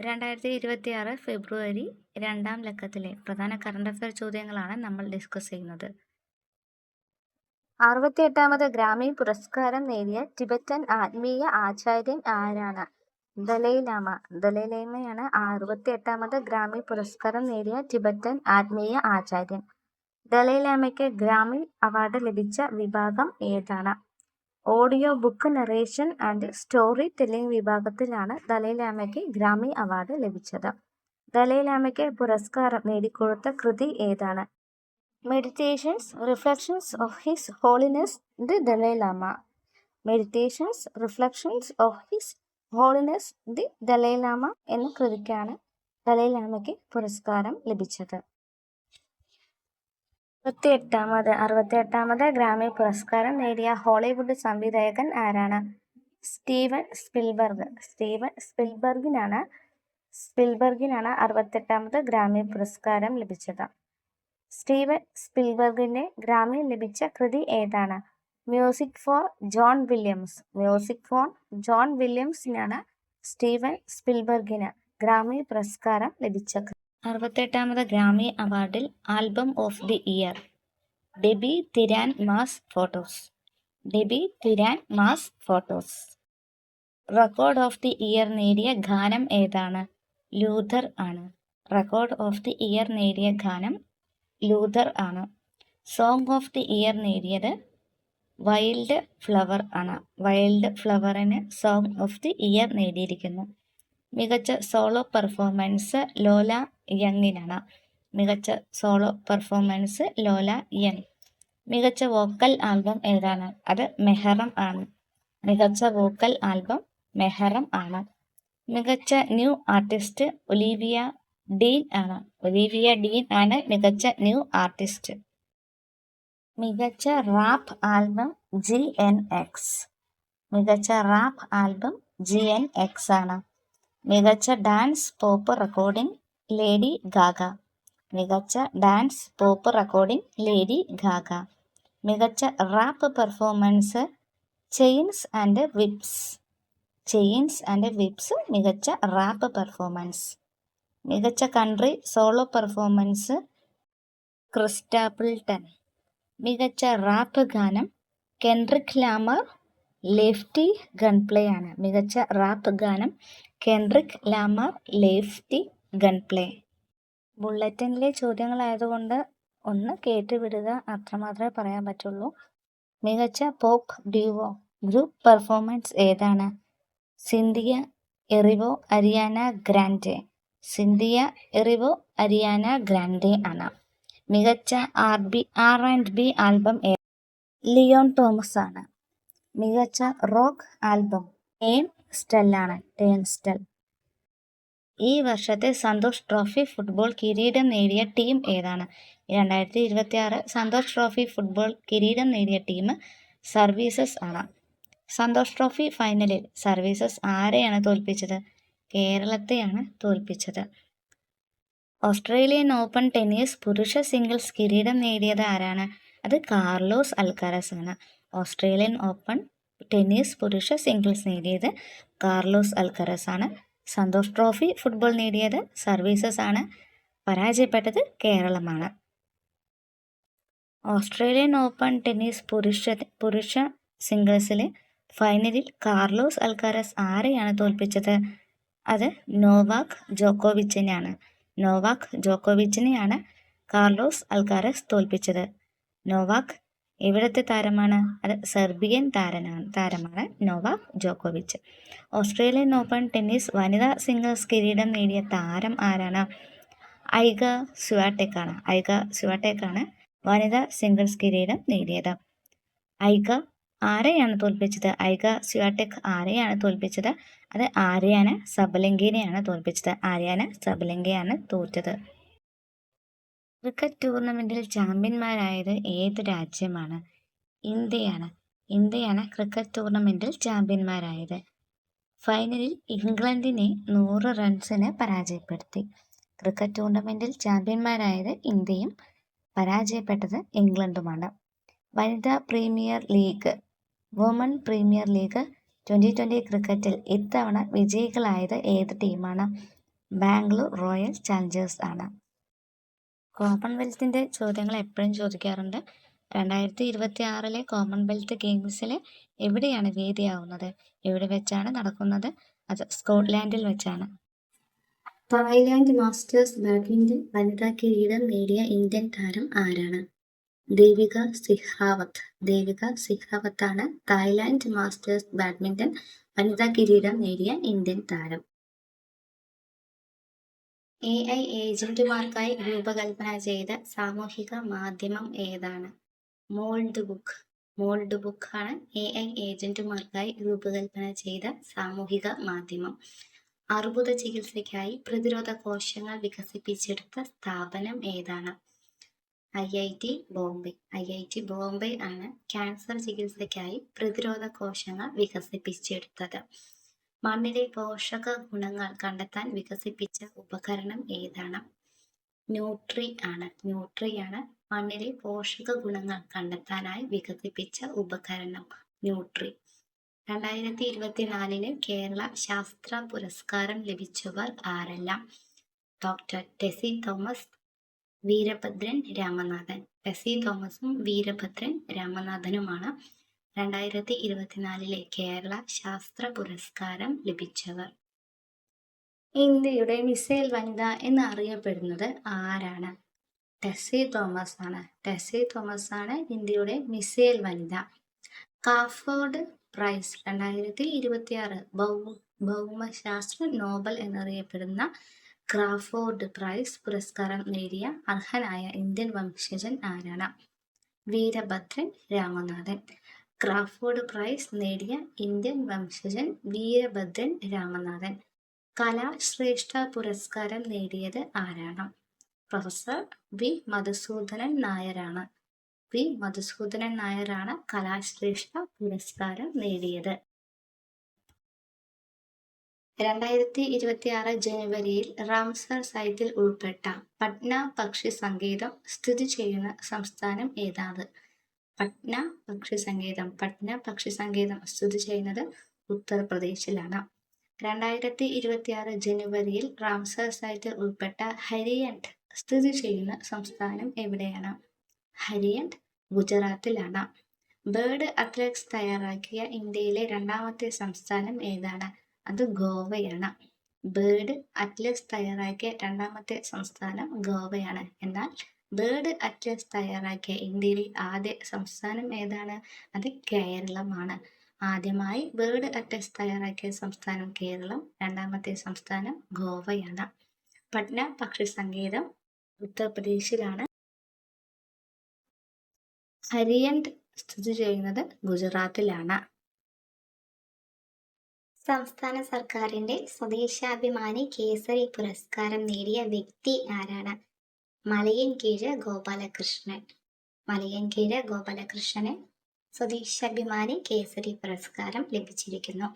2026 ഫെബ്രുവരി 2-ാം ലക്കത്തിലെ പ്രധാന current affair ചോദ്യങ്ങളാണ് നമ്മൾ ഡിസ്കസ് ചെയ്യുന്നത്. 68ാമത് ഗ്രാമി പുരസ്കാരം നേടിയ ടിബറ്റൻ ആത്മീയ ആചാര്യൻ ആരാണ്? ദലൈലാമ. ദലൈലാമയാണ് 68ാമത് ഗ്രാമി പുരസ്കാരം നേടിയ ടിബറ്റൻ ആത്മീയ ആചാര്യൻ. ദലൈലാമയ്ക്ക് ഗ്രാമി അവാർഡ് ലഭിച്ച വിഭാഗം ഏതാണ്? Audio book narration and story telling വിഭാഗത്തിലാണ് ദലൈലാമയ്ക്ക് ഗ്രാമി അവാർഡ് ലഭിച്ചത്. ദലൈലാമയ്ക്ക് പുരസ്കാരം നേടിക്കൊടുത്ത കൃതി ഏതാണ്? Meditations reflections of his holiness the Dalai Lama. Meditations reflections of his holiness the Dalai Lama എന്ന കൃതിക്കാണ് ദലൈലാമയ്ക്ക് പുരസ്കാരം ലഭിച്ചത്. 68ാമത് ഗ്രാമി പുരസ്കാരം നേടിയ ഹോളിവുഡ് സംവിധായകൻ ആരാണ്? Steven Spielberg. സ്റ്റീവൻ സ്പിൽബർഗിനാണ് 68ാമത് ഗ്രാമി പുരസ്കാരം ലഭിച്ചത്. സ്റ്റീവൻ സ്പിൽബർഗിന് ഗ്രാമി ലഭിച്ച കൃതി ഏതാണ്? Music for John Williams. Music for John വില്യംസിനാണ് സ്റ്റീവൻ സ്പിൽബർഗിന് ഗ്രാമി പുരസ്കാരം ലഭിച്ചത്. 68ാമത് ഗ്രാമി അവാർഡിൽ album of the year Debi Tirar Mas Fotos. Debi Tirar Mas Fotos. Record of the year നേടിയ ഗാനം ഏതാണ്? ലൂഥർ ആണ്. റെക്കോർഡ് ഓഫ് ദി ഇയർ നേടിയ ഗാനം ലൂഥർ ആണ്. സോങ് ഓഫ് ദി ഇയർ നേടിയത് വൈൽഡ് ഫ്ലവർ ആണ്. വൈൽഡ് ഫ്ലവറിന് സോങ് ഓഫ് ദി ഇയർ നേടിയിരിക്കുന്നു. മികച്ച സോളോ പെർഫോമൻസ് ലോല യങ്ങിനാണ്. മികച്ച സോളോ പെർഫോമൻസ് ലോല യങ്. മികച്ച വോക്കൽ ആൽബം ഏതാണ്? അത് മെഹറം ആണ്. മികച്ച വോക്കൽ ആൽബം മെഹറം ആണ്. മികച്ച ന്യൂ ആർട്ടിസ്റ്റ് ഒലീവിയ ഡീൻ ആണ്. ഒലീവിയ ഡീൻ ആണ് മികച്ച ന്യൂ ആർട്ടിസ്റ്റ്. മികച്ച റാപ്പ് ആൽബം GNX. മികച്ച റാപ്പ് ആൽബം GNX ആണ്. മികച്ച dance pop recording Lady Gaga. മികച്ച dance pop recording Lady Gaga. മികച്ച rap performance chains and whips. Chains and whips മികച്ച റാപ്പ് പെർഫോമൻസ്. മികച്ച കൺട്രി സോളോ പെർഫോമൻസ് ക്രിസ്റ്റാപ്പിൾട്ടൺ. മികച്ച rap ഗാനം Kendrick La Mer lefty ഗൺപ്ലേ ആണ്. മികച്ച റാപ്പ് ഗാനം കെൻഡ്രിക് ലാമർ ലെഫ്റ്റി ഗൺപ്ലേ. ബുള്ളറ്റിനിലെ ചോദ്യങ്ങളായതുകൊണ്ട് ഒന്ന് കേട്ടുവിടുക, അത്രമാത്രമേ പറയാൻ പറ്റുള്ളൂ. മികച്ച പോപ്പ് ഡ്യുവോ ഗ്രൂപ്പ് പെർഫോമൻസ് ഏതാണ്? Cynthia Erivo Ariana Grande. Cynthia Erivo Ariana Grande ആണ്. മികച്ച R&B ആൽബം ലിയോൺ തോമസ് ആണ്. മികച്ച റോക്ക് ആൽബം ടേൺ സ്റ്റെല്ലാണ്. Turnstile. ഈ വർഷത്തെ സന്തോഷ് ട്രോഫി ഫുട്ബോൾ കിരീടം നേടിയ ടീം ഏതാണ്? 2026 സന്തോഷ് ട്രോഫി ഫുട്ബോൾ കിരീടം നേടിയ ടീം സർവീസസ് ആണ്. സന്തോഷ് ട്രോഫി ഫൈനലിൽ സർവീസസ് ആരെയാണ് തോൽപ്പിച്ചത്? കേരളത്തെയാണ് തോൽപ്പിച്ചത്. ഓസ്ട്രേലിയൻ ഓപ്പൺ ടെന്നീസ് പുരുഷ സിംഗിൾസ് കിരീടം നേടിയത് ആരാണ്? അത് കാർലോസ് അൽക്കാരസ് ആണ്. ഓസ്ട്രേലിയൻ ഓപ്പൺ ടെന്നീസ് പുരുഷ സിംഗിൾസ് നേടിയത് കാർലോസ് അൽക്കാരസ് ആണ്. സന്തോഷ് ട്രോഫി ഫുട്ബോൾ നേടിയത് സർവീസസ് ആണ്. പരാജയപ്പെട്ടത് കേരളമാണ്. ഓസ്ട്രേലിയൻ ഓപ്പൺ ടെന്നീസ് പുരുഷ സിംഗിൾസിലെ ഫൈനലിൽ കാർലോസ് അൽക്കാരസ് ആരെയാണ് തോൽപ്പിച്ചത്? അത് നോവാക് ജോക്കോവിച്ചിനെയാണ്. നോവാക് ജോക്കോവിച്ചിനെയാണ് കാർലോസ് അൽക്കാരസ് തോൽപ്പിച്ചത്. നോവാക് എവിടത്തെ താരമാണ്? അത് സെർബിയൻ താരമാണ് നോവാക് ജോക്കോവിച്ച്. ഓസ്ട്രേലിയൻ ഓപ്പൺ ടെന്നീസ് വനിതാ സിംഗിൾസ് കിരീടം നേടിയ താരം ആരാണ്? ഐഗ സ്വിയാടെക് ആണ്. ഐഗ സ്വിയാടെക് ആണ് വനിതാ സിംഗിൾസ് കിരീടം നേടിയത്. ഐഗ ആരെയാണ് തോൽപ്പിച്ചത്? ഐഗ സ്വിയാടെക് ആരെയാണ് തോൽപ്പിച്ചത്? അത് ആര്യാന സബലങ്കിനെയാണ് തോൽപ്പിച്ചത്. ആര്യാന സബലങ്കയാണ് തോറ്റത്. ക്രിക്കറ്റ് ടൂർണമെന്റിൽ ചാമ്പ്യന്മാരായത് ഏത് രാജ്യമാണ്? ഇന്ത്യയാണ്. ഇന്ത്യയാണ് ക്രിക്കറ്റ് ടൂർണമെന്റിൽ ചാമ്പ്യന്മാരായത്. ഫൈനലിൽ ഇംഗ്ലണ്ടിനെ 100 റൺസിന് പരാജയപ്പെടുത്തി. ക്രിക്കറ്റ് ടൂർണമെന്റിൽ ചാമ്പ്യന്മാരായത് ഇന്ത്യയും പരാജയപ്പെട്ടത് ഇംഗ്ലണ്ടുമാണ്. വനിതാ premier league woman premier league 2020 ക്രിക്കറ്റിൽ ഇത്തവണ വിജയികളായത് ഏത് ടീമാണ്? ബാംഗ്ലൂർ റോയൽ ചാലഞ്ചേഴ്സ് ആണ്. കോമൺവെൽത്തിൻ്റെ ചോദ്യങ്ങൾ എപ്പോഴും ചോദിക്കാറുണ്ട്. 2026 കോമൺവെൽത്ത് ഗെയിംസിൽ എവിടെയാണ് വേദിയാവുന്നത്? എവിടെ വെച്ചാണ് നടക്കുന്നത്? അത് സ്കോട്ട്ലാൻഡിൽ വെച്ചാണ്. തായ്ലാൻഡ് മാസ്റ്റേഴ്സ് ബാഡ്മിന്റൺ വനിതാ കിരീടം നേടിയ ഇന്ത്യൻ താരം ആരാണ്? ദേവിക സിഹ്റാവത്താണ് തായ്ലാൻഡ് മാസ്റ്റേഴ്സ് ബാഡ്മിന്റൺ വനിതാ കിരീടം നേടിയ ഇന്ത്യൻ താരം. AI ഏജന്റുമാർക്കായി രൂപകൽപ്പന ചെയ്ത സാമൂഹിക മാധ്യമം ഏതാണ്? മോൾഡ് ബുക്ക് ആണ് AI ഏജന്റുമാർക്കായി രൂപകൽപ്പന ചെയ്ത സാമൂഹിക മാധ്യമം. അർബുദ ചികിത്സയ്ക്കായി പ്രതിരോധ കോശങ്ങൾ വികസിപ്പിച്ചെടുത്ത സ്ഥാപനം ഏതാണ്? IIT ബോംബെ ആണ് ക്യാൻസർ ചികിത്സയ്ക്കായി പ്രതിരോധ കോശങ്ങൾ വികസിപ്പിച്ചെടുത്തത്. മണ്ണിലെ പോഷക ഗുണങ്ങൾ കണ്ടെത്താൻ വികസിപ്പിച്ച ഉപകരണം ഏതാണ്? ന്യൂട്രി ആണ് മണ്ണിലെ പോഷക ഗുണങ്ങൾ കണ്ടെത്താനായി വികസിപ്പിച്ച ഉപകരണം ന്യൂട്രി. 2024 കേരള ശാസ്ത്ര പുരസ്കാരം ലഭിച്ചവർ ആരെല്ലാം? ഡോക്ടർ ടെസി തോമസ്, വീരഭദ്രൻ രാമനാഥൻ. ടെസി തോമസും വീരഭദ്രൻ രാമനാഥനുമാണ് 2024 കേരള ശാസ്ത്ര പുരസ്കാരം ലഭിച്ചവർ. ഇന്ത്യയുടെ മിസൈൽ വനിത എന്നറിയപ്പെടുന്നത് ആരാണ്? ടെസി തോമസ് ആണ് ഇന്ത്യയുടെ മിസൈൽ വനിത. കാഫോർഡ് പ്രൈസ് 2026 ഭൗമശാസ്ത്ര നോബൽ എന്നറിയപ്പെടുന്ന ക്രാഫോർഡ് പ്രൈസ് പുരസ്കാരം നേടിയ അർഹനായ ഇന്ത്യൻ വംശജൻ ആരാണ്? വീരഭദ്രൻ രാമനാഥൻ. ക്രാഫോർഡ് പ്രൈസ് നേടിയ ഇന്ത്യൻ വംശജൻ വീരഭദ്രൻ രാമനാഥൻ. കലാശ്രേഷ്ഠ പുരസ്കാരം നേടിയത് ആരാണ്? പ്രൊഫസർ വി മധുസൂദനൻ നായരാണ് കലാശ്രേഷ്ഠ പുരസ്കാരം നേടിയത്. 2026 ജനുവരിയിൽ റാംസർ സൈറ്റിൽ ഉൾപ്പെട്ട പട്ന പക്ഷി സങ്കേതം സ്ഥിതി ചെയ്യുന്ന സംസ്ഥാനം ഏതാണ്? പട്ന പക്ഷി സങ്കേതം സ്ഥിതി ചെയ്യുന്നത് ഉത്തർപ്രദേശിലാണ്. 2026 ജനുവരിയിൽ റാംസർ സൈറ്റിൽ ഉൾപ്പെട്ട ഹരിയൻഡ് സ്ഥിതി ചെയ്യുന്ന സംസ്ഥാനം എവിടെയാണ്? ഹരിയൻഡ് ഗുജറാത്തിലാണ്. ബേർഡ് അത്ലറ്റ്സ് തയ്യാറാക്കിയ ഇന്ത്യയിലെ രണ്ടാമത്തെ സംസ്ഥാനം ഏതാണ്? അത് ഗോവയാണ്. ബേർഡ് അത്ലറ്റ്സ് തയ്യാറാക്കിയ രണ്ടാമത്തെ സംസ്ഥാനം ഗോവയാണ്. എന്നാൽ ബേർഡ് അറ്റ്ലസ് തയ്യാറാക്കിയ ഇന്ത്യയിലെ ആദ്യ സംസ്ഥാനം ഏതാണ്? അത് കേരളമാണ്. ആദ്യമായി ബേർഡ് അറ്റ്ലസ് തയ്യാറാക്കിയ സംസ്ഥാനം കേരളം, രണ്ടാമത്തെ സംസ്ഥാനം ഗോവയാണ്. പട്ന പക്ഷി സങ്കേതം ഉത്തർപ്രദേശിലാണ്. ഹരിയൻഡ് സ്ഥിതി ചെയ്യുന്നത് ഗുജറാത്തിലാണ്. സംസ്ഥാന സർക്കാരിന്റെ സ്വദേശാഭിമാനി കേസരി പുരസ്കാരം നേടിയ വ്യക്തി ആരാണ്? മലയൻകീഴ് ഗോപാലകൃഷ്ണന് സ്വദേശാഭിമാനി കേസരി പുരസ്കാരം ലഭിച്ചിരിക്കുന്നു.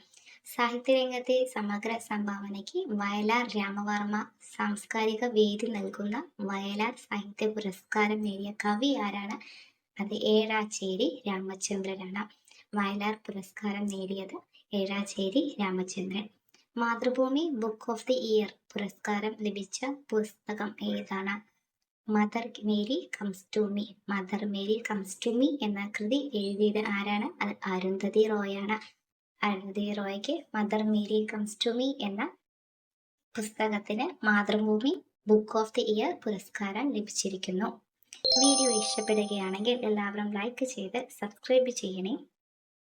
സാഹിത്യരംഗത്തെ സമഗ്ര സംഭാവനയ്ക്ക് വയലാർ രാമവർമ്മ സാംസ്കാരിക വേദി നൽകുന്ന വയലാർ സാഹിത്യ പുരസ്കാരം നേടിയ കവി ആരാണ്? അത് ഏഴാച്ചേരി രാമചന്ദ്രനാണ്. വയലാർ പുരസ്കാരം നേടിയത് Ezhacheri Ramachandran. Mathrubhumi book of the year പുരസ്കാരം ലഭിച്ച പുസ്തകം ഏതാണ്? Mother Mary comes to me എന്ന കൃതി എഴുതിയത് ആരാണ്? അത് അരുന്ധതി റോയാണ്. അരുന്ധതി റോയ്ക്ക് Mother Mary comes to me എന്ന പുസ്തകത്തിന് Mathrubhumi book of the year പുരസ്കാരം ലഭിച്ചിരിക്കുന്നു. വീഡിയോ ഇഷ്ടപ്പെടുകയാണെങ്കിൽ എല്ലാവരും ലൈക്ക് ചെയ്ത് സബ്സ്ക്രൈബ് ചെയ്യണേ.